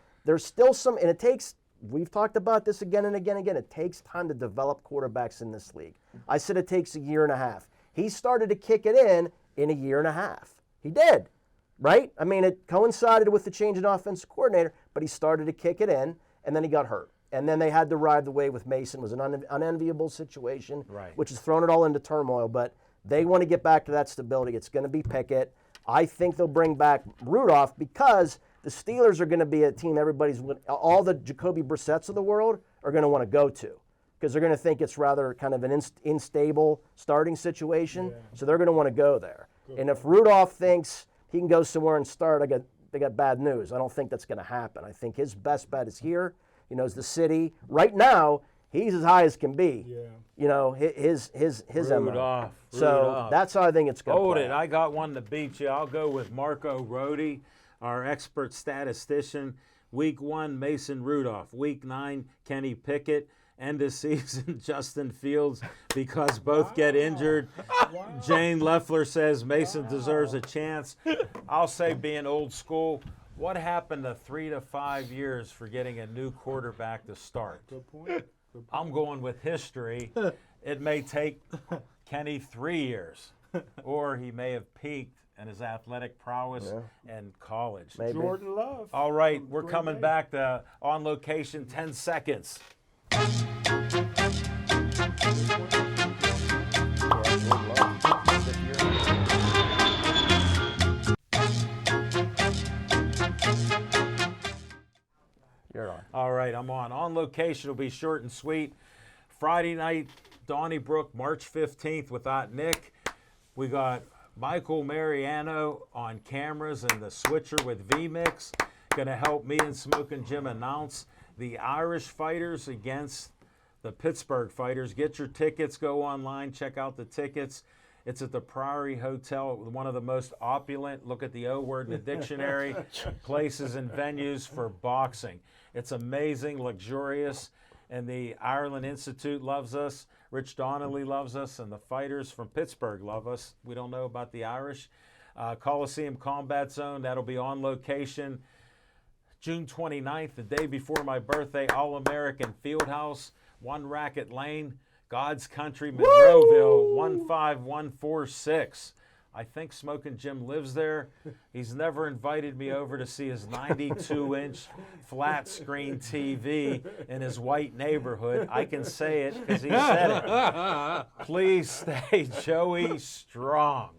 some, and it takes, we've talked about this again and again and again, it takes time to develop quarterbacks in this league. I said it takes a year and a half. He started to kick it in a year and a half. He did. Right? I mean, it coincided with the change in offensive coordinator, but he started to kick it in, and then he got hurt. And then they had to ride the wave with Mason. It was an unenviable situation, which has thrown it all into turmoil. But they want to get back to that stability. It's going to be Pickett. I think they'll bring back Rudolph because the Steelers are going to be a team all the Jacoby Brissetts of the world are going to want to go to because they're going to think it's rather kind of an unstable starting situation. So they're going to want to go there. And if Rudolph thinks he can go somewhere and start, they got bad news. I don't think that's going to happen. I think his best bet is here. He knows the city. Right now, he's as high as can be. Yeah. You know, his Rudolph. So that's how I think it's going to play. Hold it. I got one to beat you. I'll go with Marco Rodi, our expert statistician. Week 1, Mason Rudolph. Week 9, Kenny Pickett. End of season, Justin Fields, because both get injured. Jane Leffler says Mason deserves a chance. I'll say, being old school, what happened to 3 to 5 years for getting a new quarterback to start? Good point. I'm going with history. It may take Kenny 3 years, or he may have peaked in his athletic prowess in college. Maybe. Jordan Love. All right, we're coming back to On Location, 10 seconds. You're on. All right, I'm on. On Location will be short and sweet. Friday night, Donnybrook, March 15th without Nick. We got Michael Mariano on cameras and the switcher with VMix. Going to help me and Smokin' Jim announce the Irish fighters against the Pittsburgh fighters. Get your tickets. Go online. Check out the tickets. It's at the Priory Hotel, one of the most opulent, look at the O word in the dictionary, places and venues for boxing. It's amazing, luxurious, and the Ireland Institute loves us. Rich Donnelly loves us, and the fighters from Pittsburgh love us. We don't know about the Irish. Coliseum Combat Zone, that'll be On Location. June 29th, the day before my birthday, All-American Fieldhouse, 1 Racket Lane, God's Country, Monroeville, 15146. I think Smokin' Jim lives there. He's never invited me over to see his 92-inch flat screen TV in his white neighborhood. I can say it because he said it. Please stay Joey strong.